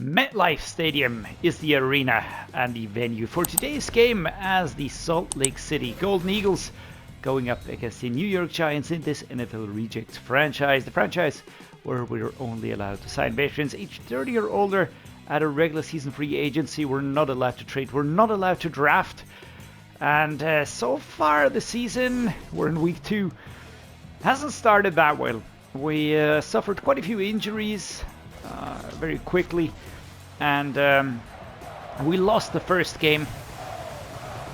MetLife Stadium is the arena and the venue for today's game as the Salt Lake City Golden Eagles going up against the New York Giants in this NFL Reject franchise. The franchise where we're only allowed to sign veterans age 30 or older at a regular season free agency. We're not allowed to trade. We're not allowed to draft. And so far the season, we're in week 2, hasn't started that well. We suffered quite a few injuries very quickly, and we lost the first game,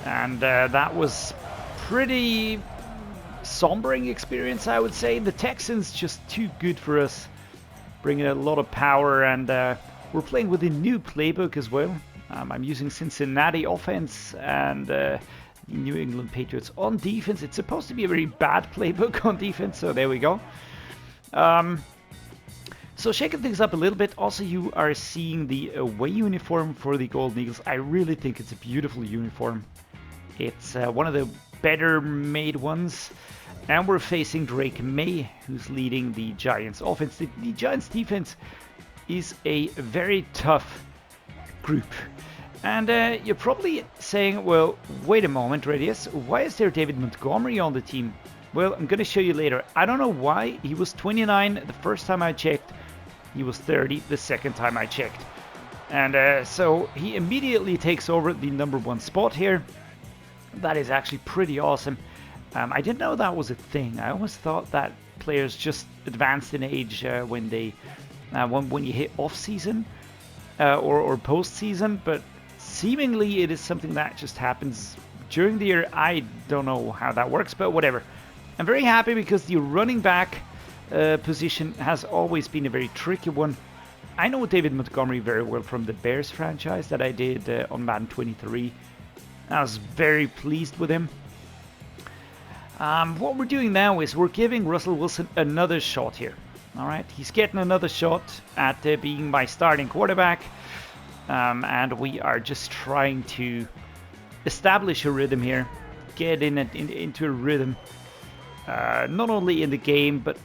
and that was pretty sombering experience, I would say. The Texans just too good for us, bringing a lot of power, and we're playing with a new playbook as well. I'm using Cincinnati offense and the New England Patriots on defense. It's supposed to be a very bad playbook on defense, so there we go. So shaking things up a little bit. Also, you are seeing the away uniform for the Golden Eagles. I really think it's a beautiful uniform. It's one of the better made ones. And we're facing Drake May, who's leading the Giants offense. The Giants defense is a very tough group. And you're probably saying, well, wait a moment, Dreddeus, why is there David Montgomery on the team? Well, I'm going to show you later. I don't know why. He was 29 the first time I checked. He was 30 the second time I checked. And so he immediately takes over the #1 spot here. That is actually pretty awesome. I didn't know that was a thing. I always thought that players just advanced in age when they when you hit off season or post season, but seemingly it is something that just happens during the year. I don't know how that works, but whatever. I'm very happy because the running back position has always been a very tricky one. I know David Montgomery very well from the Bears franchise that I did on Madden 23. I was very pleased with him. What we're doing now is we're giving Russell Wilson another shot here. All right, he's getting another shot at being my starting quarterback, and we are just trying to establish a rhythm here, get into a rhythm, not only in the game but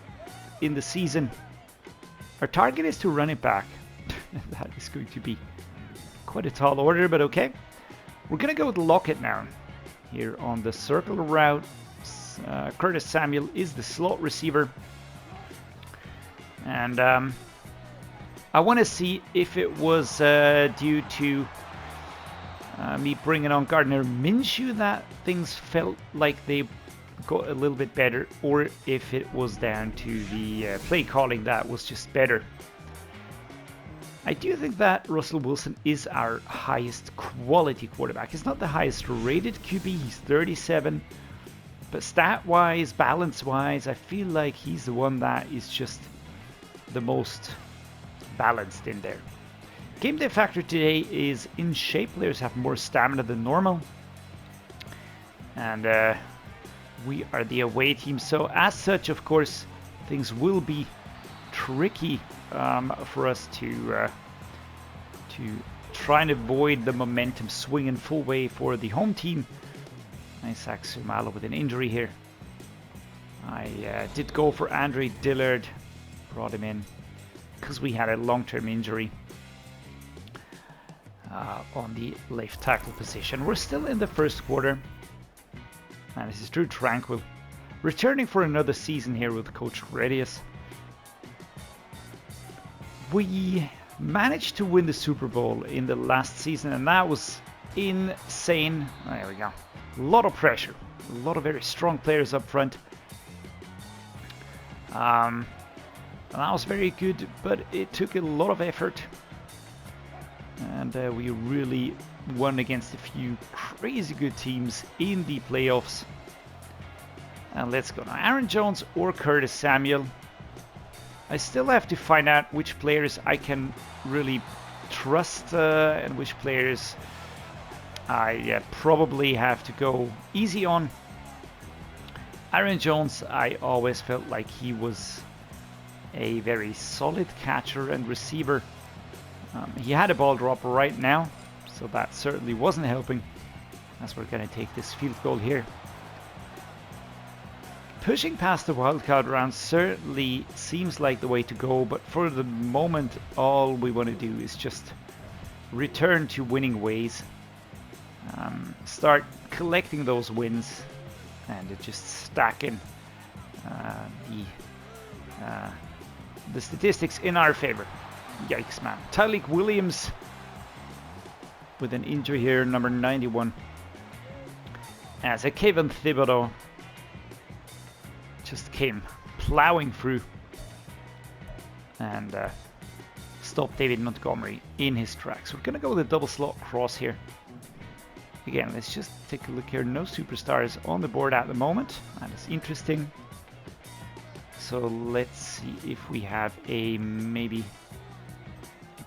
in the season. Our target is to run it back. That is going to be quite a tall order, but okay. We're going to go with Lockett now here on the circle route. Curtis Samuel is the slot receiver. And I want to see if it was due to me bringing on Gardner Minshew that things felt like they got a little bit better, or if it was down to the play calling that was just better. I do think that Russell Wilson is our highest quality quarterback. He's not the highest rated QB, he's 37. But stat-wise, balance-wise, I feel like he's the one that is just the most balanced in there. Game day factor today is in shape. Players have more stamina than normal. And we are the away team. So as such, of course, things will be tricky for us to try and avoid the momentum swinging full way for the home team. Isaac Sumalo with an injury here. I did go for Andre Dillard, brought him in because we had a long-term injury on the left tackle position. We're still in the first quarter, and this is Drew Tranquil returning for another season here with Coach Dreddeus. We managed to win the Super Bowl in the last season, and that was insane. There we go. A lot of pressure, a lot of very strong players up front. And that was very good, but it took a lot of effort. And we really won against a few crazy good teams in the playoffs. And let's go now. Aaron Jones or Curtis Samuel. I still have to find out which players I can really trust and which players I probably have to go easy on. Aaron Jones, I always felt like he was a very solid catcher and receiver. He had a ball drop right now, so that certainly wasn't helping as we're going to take this field goal here. Pushing past the wildcard round certainly seems like the way to go, but for the moment, all we want to do is just return to winning ways. Start collecting those wins and just stacking the statistics in our favor. Yikes, man. Tyleik Williams with an injury here, number 91. As a Kevin Thibodeau just came plowing through and stopped David Montgomery in his tracks. We're going to go with a double slot cross here. Again, let's just take a look here. No superstars on the board at the moment. That is interesting. So let's see if we have a maybe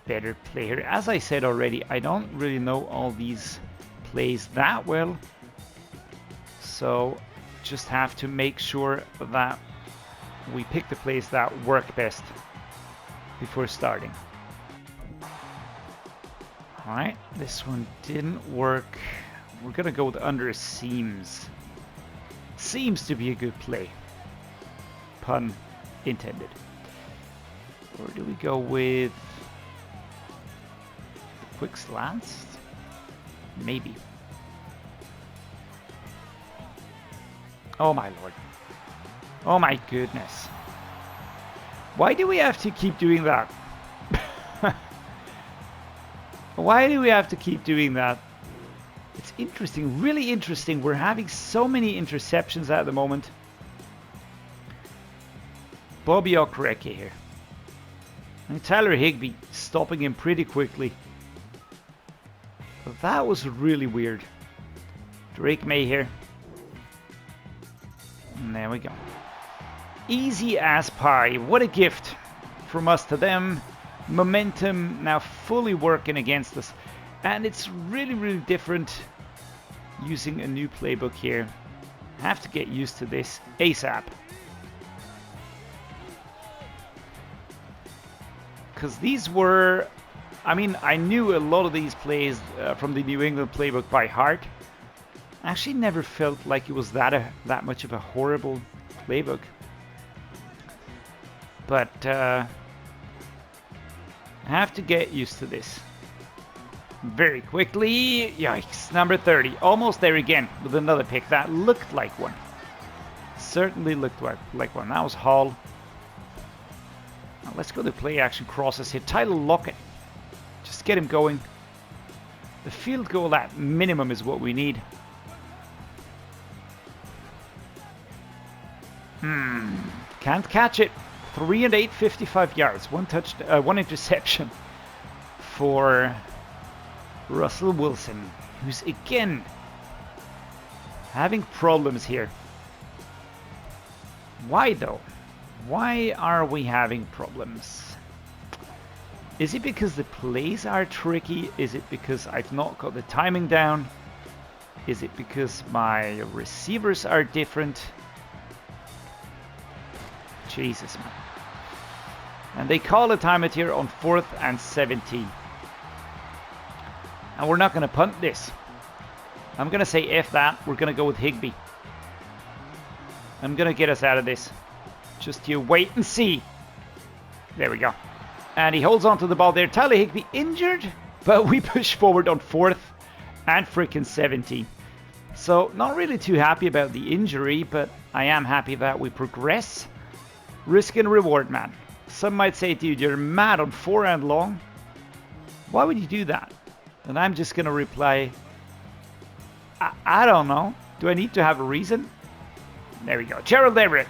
better play here. As I said already, I don't really know all these plays that well. So just have to make sure that we pick the plays that work best before starting. Alright, this one didn't work. We're gonna go with under seems. Seems to be a good play. Pun intended. Or do we go with the quick slants? Maybe. Oh my lord. Oh my goodness. Why do we have to keep doing that? Why do we have to keep doing that? It's interesting, really interesting. We're having so many interceptions at the moment. Bobby Okereke here. And Tyler Higbee stopping him pretty quickly. But that was really weird. Drake May here. And there we go. Easy as pie. What a gift from us to them. Momentum now fully working against us. And it's really, really different using a new playbook here. Have to get used to this ASAP. Because these were, I mean, I knew a lot of these plays from the New England playbook by heart. I actually never felt like it was that much of a horrible playbook. But I have to get used to this very quickly. Yikes, number 30. Almost there again with another pick. That looked like one. Certainly looked like one. That was Hall. Now let's go to play action crosses here. Tyler Lockett. Just get him going. The field goal at minimum is what we need. Can't catch it. 3 and 8, 55 yards. One interception for Russell Wilson, who's again having problems here. Why though? Why are we having problems? Is it because the plays are tricky? Is it because I've not got the timing down? Is it because my receivers are different? Jesus, man. And they call a timeout here on 4th and 17. And we're not going to punt this. I'm going to say F that. We're going to go with Higbee. I'm going to get us out of this. Just you wait and see. There we go. And he holds on to the ball there. Tyler Higbee injured, but we push forward on 4th and freaking 17. So not really too happy about the injury, but I am happy that we progress. Risk and reward, man. Some might say, dude, you're mad on 4 and long. Why would you do that? And I'm just going to reply, I don't know. Do I need to have a reason? There we go. Gerald Everett.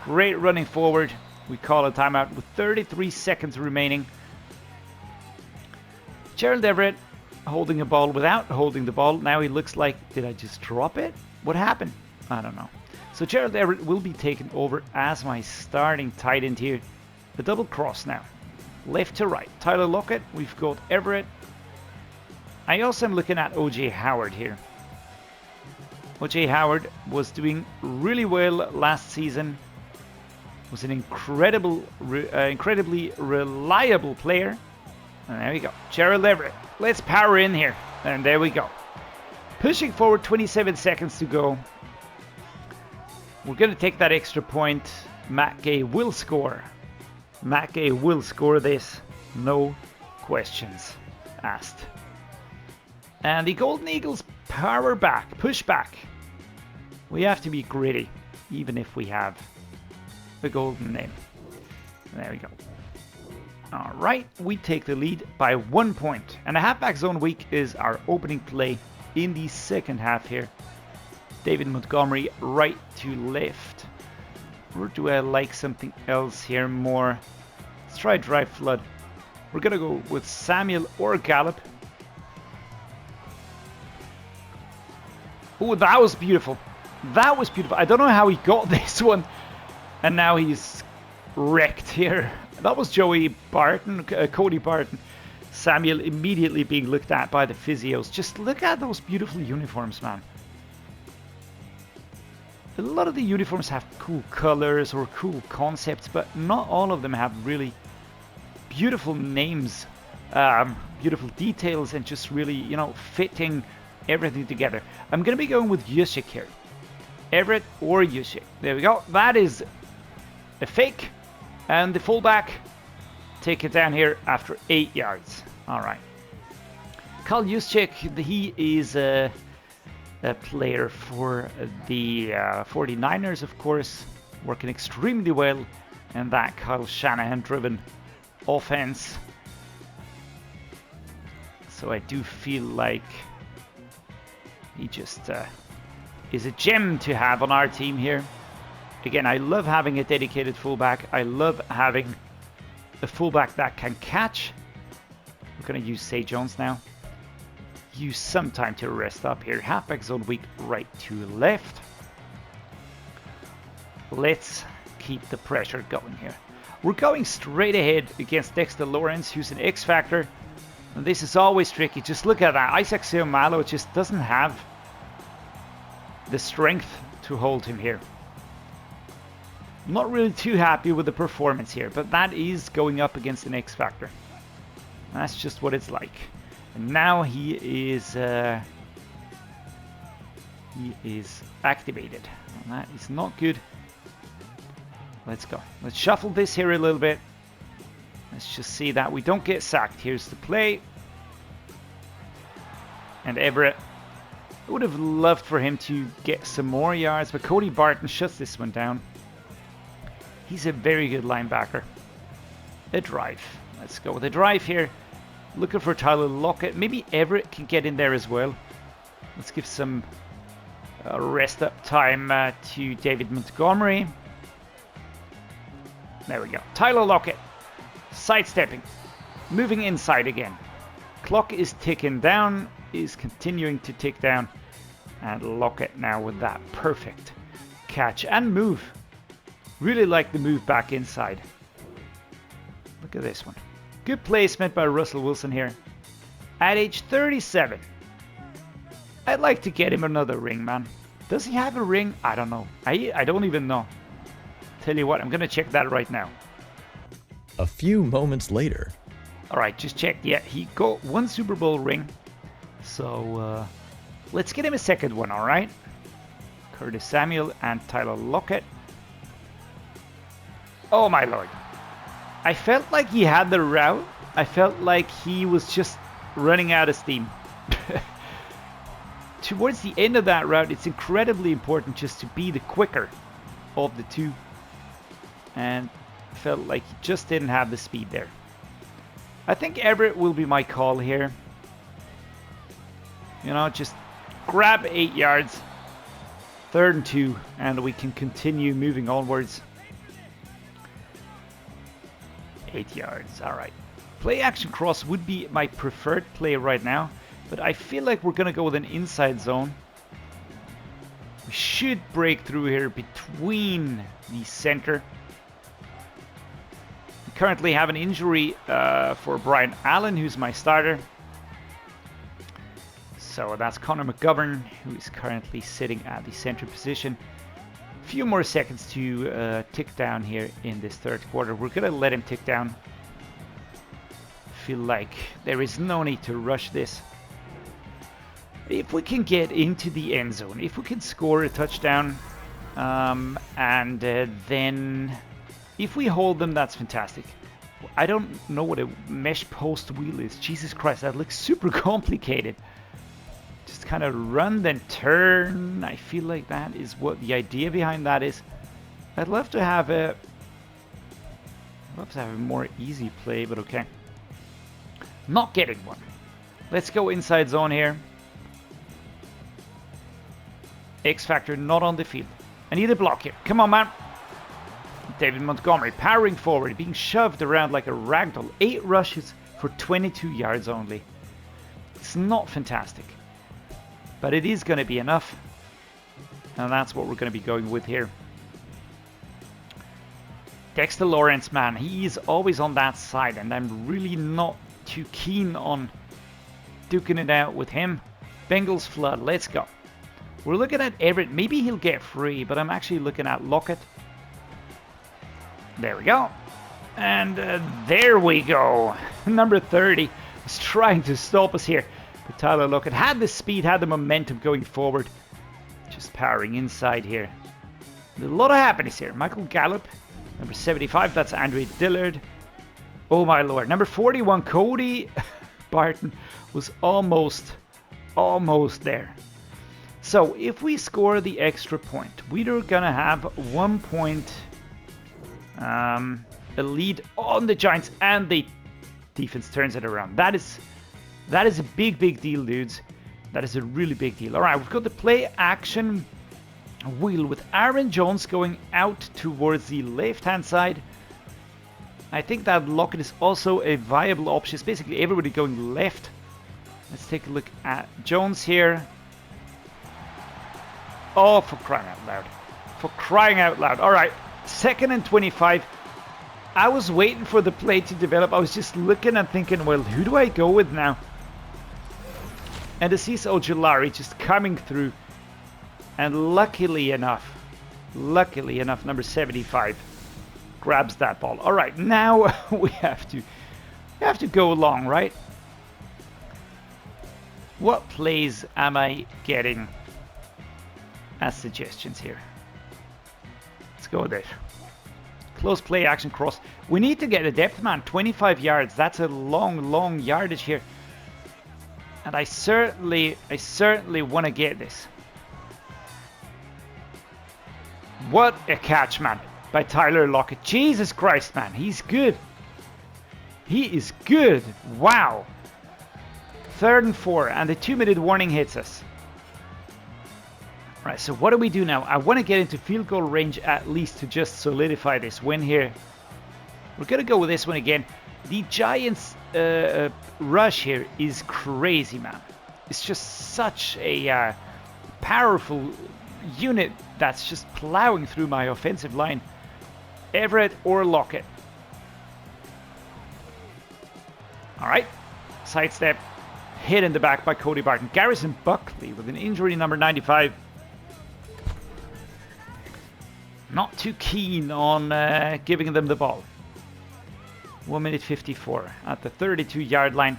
Great running forward. We call a timeout with 33 seconds remaining. Gerald Everett holding a ball without holding the ball. Now he looks like, did I just drop it? What happened? I don't know. So Gerald Everett will be taken over as my starting tight end here. The double cross now. Left to right. Tyler Lockett. We've got Everett. I also am looking at O.J. Howard here. O.J. Howard was doing really well last season. Was an incredibly reliable player. And there we go. Gerald Everett. Let's power in here. And there we go. Pushing forward, 27 seconds to go. We're going to take that extra point. Matt Gay will score. Matt Gay will score this. No questions asked. And the Golden Eagles power back, push back. We have to be gritty, even if we have the golden name. There we go. All right, we take the lead by 1 point. And a halfback zone week is our opening play in the second half here. David Montgomery right to left. Or do I like something else here more? Let's try Dry Flood. We're going to go with Samuel or Gallup. Oh, that was beautiful. That was beautiful. I don't know how he got this one. And now he's wrecked here. That was Joey Barton, Cody Barton. Samuel immediately being looked at by the physios. Just look at those beautiful uniforms, man. A lot of the uniforms have cool colors or cool concepts, but not all of them have really beautiful names, beautiful details, and just really, you know, fitting everything together. I'm going to be going with Yushik here. Everett or Yushik. There we go. That is a fake. And the fullback, take it down here after 8 yards. All right. Carl Juszczyk, he is a player for the 49ers, of course, working extremely well in that Kyle Shanahan-driven offense. So I do feel like he just is a gem to have on our team here. Again, I love having a dedicated fullback. I love having a fullback that can catch. We're going to use Say Jones now. Use some time to rest up here. Halfback zone weak, right to left. Let's keep the pressure going here. We're going straight ahead against Dexter Lawrence, who's an X Factor. And this is always tricky. Just look at that. Isaac Seumalo just doesn't have the strength to hold him here. I'm not really too happy with the performance here, but that is going up against an X Factor. That's just what it's like. And now he is activated. And that is not good. Let's go. Let's shuffle this here a little bit. Let's just see that we don't get sacked. Here's the play. And Everett. I would have loved for him to get some more yards, but Cody Barton shuts this one down. He's a very good linebacker. A drive. Let's go with a drive here. Looking for Tyler Lockett. Maybe Everett can get in there as well. Let's give some rest up time to David Montgomery. There we go. Tyler Lockett. Sidestepping. Moving inside again. Clock is ticking down. Is continuing to tick down. And Lockett now with that perfect catch and move. Really like the move back inside. Look at this one. Good placement by Russell Wilson here. At age 37. I'd like to get him another ring, man. Does he have a ring? I don't know. I don't even know. Tell you what, I'm going to check that right now. A few moments later. Alright, just checked. Yeah, he got one Super Bowl ring. So, let's get him a second one, alright? Curtis Samuel and Tyler Lockett. Oh my lord. I felt like he had the route. I felt like he was just running out of steam. Towards the end of that route, it's incredibly important just to be the quicker of the two. And felt like he just didn't have the speed there. I think Everett will be my call here. You know, just grab 8 yards. 3rd and 2, and we can continue moving onwards. 8 yards, alright. Play action cross would be my preferred play right now, but I feel like we're going to go with an inside zone. We should break through here between the center. We currently have an injury for Brian Allen, who's my starter. So that's Connor McGovern, who is currently sitting at the center position. A few more seconds to tick down here in this third quarter. We're going to let him tick down. Feel like there is no need to rush this. If we can get into the end zone, if we can score a touchdown, And then if we hold them, that's fantastic. I don't know what a mesh post wheel is. Jesus Christ, that looks super complicated. Just kind of run then turn. I feel like that is what the idea behind that is. I'd love to have a more easy play, but okay. Not getting one. Let's go inside zone here. X Factor not on the field. I need a block here. Come on, man. David Montgomery powering forward, being shoved around like a ragdoll. 8 rushes for 22 yards only. It's not fantastic, but it is going to be enough. And that's what we're going to be going with here. Dexter Lawrence, man, he's always on that side, and I'm really not too keen on duking it out with him. Bengals flood, let's go. We're looking at Everett. Maybe he'll get free, but I'm actually looking at Lockett. There we go. And there we go. Number 30 was trying to stop us here. But Tyler Lockett had the speed, had the momentum going forward. Just powering inside here. A lot of happiness here. Michael Gallup. Number 75, that's Andre Dillard. Oh my lord. Number 41, Cody Barton was almost there. So if we score the extra point, we're gonna have 1 point, a lead on the Giants, and the defense turns it around. That is a big deal, dudes. That is a really big deal. All right, we've got the play action wheel with Aaron Jones going out towards the left-hand side. I think that Lockett is also a viable option. It's basically everybody going left. Let's take a look at Jones here. Oh, for crying out loud. For crying out loud. All right, 2nd and 25. I was waiting for the play to develop. I was just looking and thinking, well, who do I go with now? And Azeez Ojulari just coming through. And luckily enough, number 75 grabs that ball. All right, now we have to go along, right? What plays am I getting as suggestions here? Let's go with it. Close play action cross. We need to get a depth man. 25 yards. That's a long yardage here. And I certainly want to get this. What a catch, man, by Tyler Lockett. Jesus Christ, man. He's good. He is good. Wow. 3rd and 4, and the 2-minute warning hits us. Right, so what do we do now? I want to get into field goal range at least to just solidify this win here. We're going to go with this one again. The Giants' rush here is crazy, man. It's just such a powerful unit that's just plowing through my offensive line. Everett or Lockett. All right, sidestep. Hit in the back by Cody Barton. Garrison Buckley with an injury, number 95. Not too keen on giving them the ball. 1 minute 54 at the 32-yard line.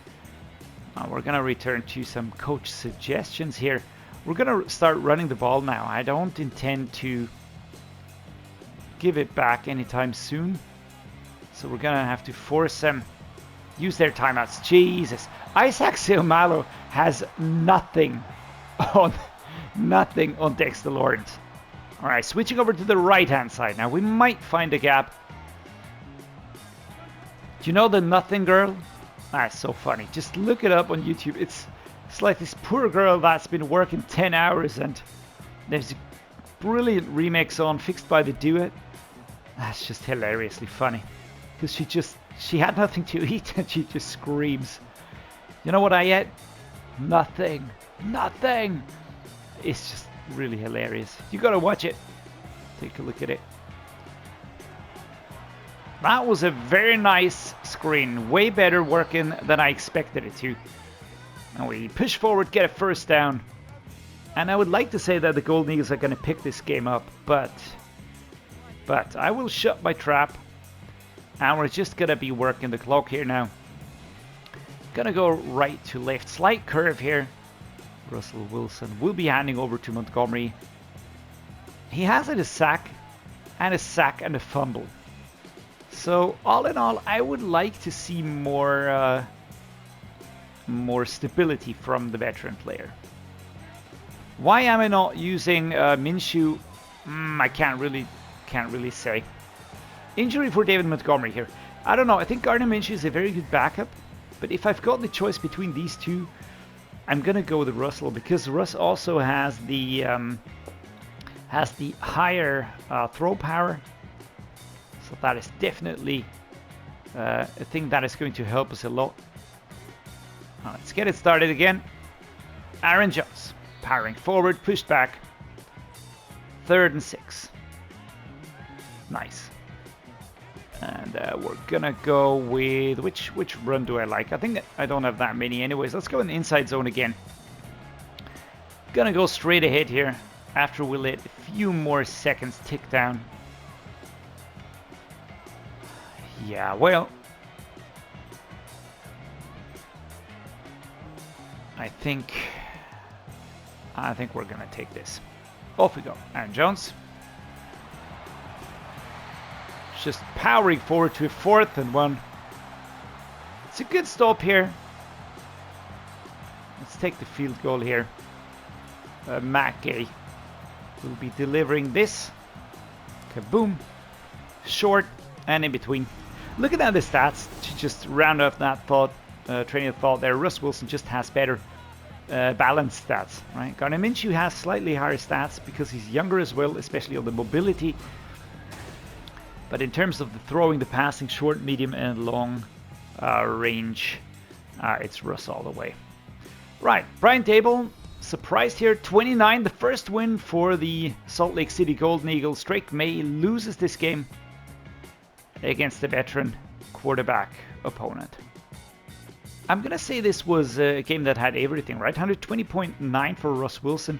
We're going to return to some coach suggestions here. We're going to start running the ball now. I don't intend to give it back anytime soon. So we're going to have to force them. Use their timeouts. Jesus. Isaac Seumalo has nothing on Dexter Lawrence. All right, switching over to the right-hand side. Now, we might find a gap. Do you know the Nothing Girl? That's so funny. Just look it up on YouTube. It's like this poor girl that's been working 10 hours, and there's a brilliant remix on Fixed by the Duet. That's just hilariously funny. Because she had nothing to eat and she just screams. You know what I ate? Nothing. Nothing. It's just really hilarious. You gotta watch it. Take a look at it. That was a very nice screen. Way better working than I expected it to. And we push forward, get a first down. And I would like to say that the Golden Eagles are going to pick this game up. But I will shut my trap. And we're just going to be working the clock here now. Going to go right to left. Slight curve here. Russell Wilson will be handing over to Montgomery. he has had a sack and a fumble. So all in all, I would like to see more stability from the veteran player. Why am I not using Minshew? I can't really say. Injury for David Montgomery here. I don't know. I think Gardner Minshew is a very good backup, but if I've got the choice between these two, I'm gonna go with Russell because Russ also has the higher throw power. So that is definitely a thing that is going to help us a lot. Let's get it started again. Aaron Jones powering forward, pushed back. 3rd and 6. Nice. And we're gonna go with which run do I like? I think I don't have that many anyways. Let's go in the inside zone again. Gonna go straight ahead here after we let a few more seconds tick down. Yeah, well, I think we're gonna take this. Off we go. Aaron Jones. Just powering forward to a 4th and 1. It's a good stop here. Let's take the field goal here. Matt Gay will be delivering this. Kaboom. Short and in between. Looking at the stats to just round off that train of thought there. Russ Wilson just has better balanced stats, right? Gardner Minshew has slightly higher stats because he's younger as well, especially on the mobility. But in terms of the throwing, the passing, short, medium, and long range, it's Russ all the way. Right, Brian Dable, surprised here, 29, the first win for the Salt Lake City Golden Eagles. Drake May loses this game against the veteran quarterback opponent. I'm going to say this was a game that had everything, right? 120.9 for Russ Wilson,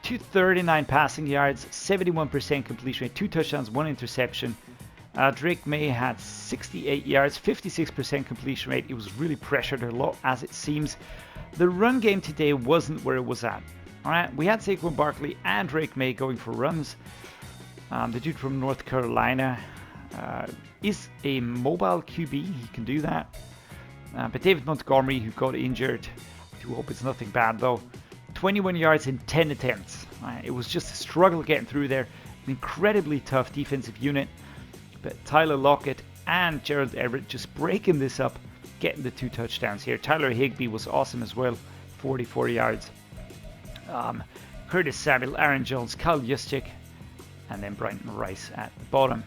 239 passing yards, 71% completion rate, 2 touchdowns, 1 interception. Drake May had 68 yards, 56% completion rate. It was really pressured a lot, as it seems. The run game today wasn't where it was at. All right, we had Saquon Barkley and Drake May going for runs. The dude from North Carolina is a mobile QB. He can do that. But David Montgomery, who got injured, I do hope it's nothing bad though. 21 yards in 10 attempts. It was just a struggle getting through there. An incredibly tough defensive unit. But Tyler Lockett and Gerald Everett just breaking this up, getting the 2 touchdowns here. Tyler Higbee was awesome as well, 44 yards. Curtis Samuel, Aaron Jones, Kyle Juszczyk, and then Bryton Rice at the bottom.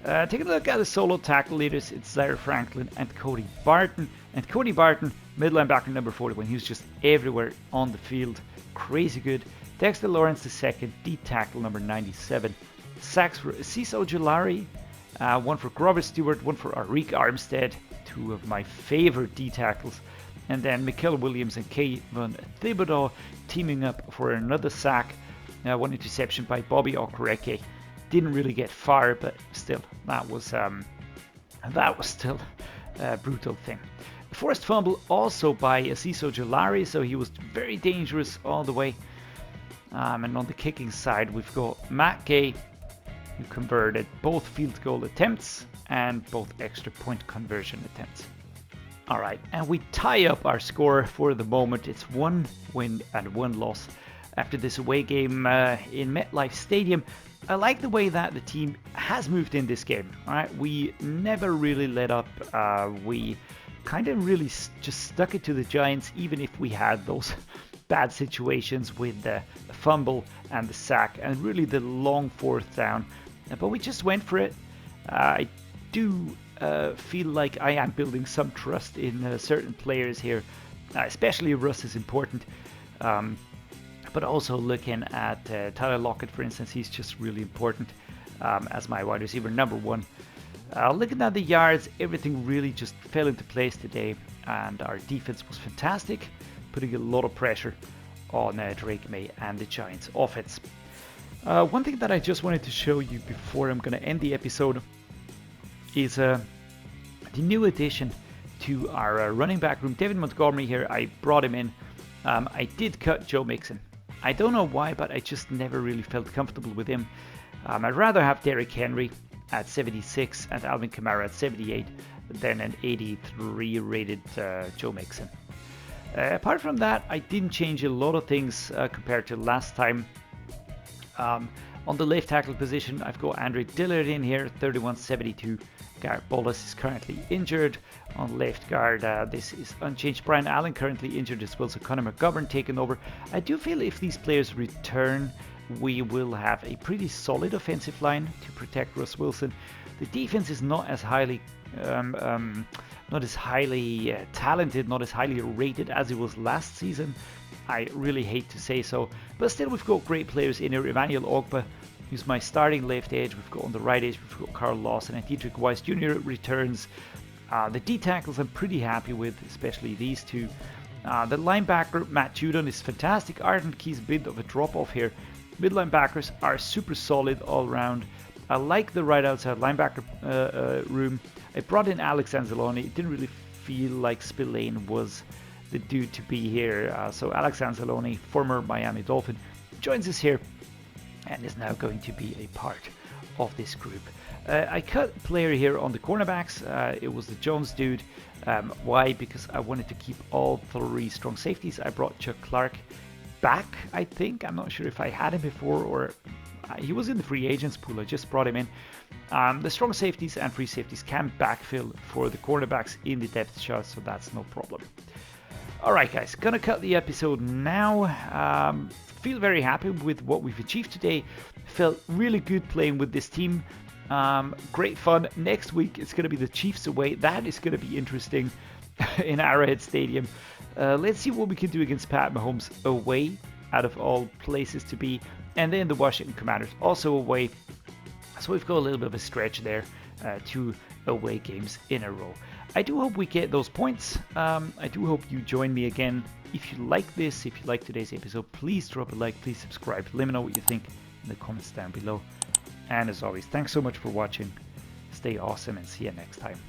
Taking a look at the solo tackle leaders, it's Zaire Franklin and Cody Barton. And Cody Barton, middle linebacker number 41, he was just everywhere on the field. Crazy good. Dexter Lawrence II, D tackle number 97. Sacks for Cecil Ojulari, one for Grover Stewart, one for Arik Armstead, 2 of my favorite D tackles. And then Mikael Williams and Kayvon Thibodeau teaming up for another sack. 1 interception by Bobby Okereke. Didn't really get far, but still, that was still a brutal thing. Forced fumble also by Cecil Ojulari, so he was very dangerous all the way. And on the kicking side, we've got Matt Gay, who converted both field goal attempts and both extra point conversion attempts. All right, and we tie up our score for the moment. It's 1 win and 1 loss after this away game in MetLife Stadium. I like the way that the team has moved in this game. All right, we never really let up. We kind of really just stuck it to the Giants, even if we had those bad situations with the fumble and the sack and really the long 4th down. But we just went for it. I do feel like I am building some trust in certain players here, especially Russ is important. But also looking at Tyler Lockett, for instance, he's just really important as my wide receiver number 1. Looking at the yards, everything really just fell into place today, and our defense was fantastic, putting a lot of pressure on Drake May and the Giants offense. One thing that I just wanted to show you before I'm going to end the episode is the new addition to our running back room. David Montgomery here, I brought him in. I did cut Joe Mixon. I don't know why, but I just never really felt comfortable with him. I'd rather have Derrick Henry at 76 and Alvin Kamara at 78 than an 83 rated Joe Mixon. Apart from that, I didn't change a lot of things compared to last time. On the left tackle position, I've got Andre Dillard in here, 31.72. Garrett Bolles is currently injured. On left guard, this is unchanged. Brian Allen currently injured as well, so Connor McGovern taking over. I do feel if these players return, we will have a pretty solid offensive line to protect Russ Wilson. The defense is not as highly talented, not as highly rated as it was last season. I really hate to say so, but still we've got great players in here. Emmanuel Ogbah, who's my starting left edge. We've got on the right edge, we've got Carl Lawson and Dietrich Weiss Jr. returns. The D tackles I'm pretty happy with, especially these two. The linebacker, Matt Judon, is fantastic. Arden Key's a bit of a drop off here. Mid linebackers are super solid all around. I like the right outside linebacker room. I brought in Alex Anzalone. It didn't really feel like Spillane was the dude to be here. So Alex Anzalone, former Miami Dolphin, joins us here and is now going to be a part of this group. I cut a player here on the cornerbacks. It was the Jones dude. Why? Because I wanted to keep all three strong safeties. I brought Chuck Clark back, I think. I'm not sure if I had him before or he was in the free agents pool. I just brought him in. The strong safeties and free safeties can backfill for the cornerbacks in the depth chart, so that's no problem. Alright guys, gonna cut the episode now. Feel very happy with what we've achieved today. Felt really good playing with this team. Great fun. Next week it's gonna be the Chiefs away. That is gonna be interesting in Arrowhead Stadium. Let's see what we can do against Pat Mahomes away, out of all places to be. And then the Washington Commanders also away. So we've got a little bit of a stretch there, 2 away games in a row. I do hope we get those points. I do hope you join me again. If you like this, if you like today's episode, please drop a like, please subscribe. Let me know what you think in the comments down below. And as always, thanks so much for watching. Stay awesome and see you next time.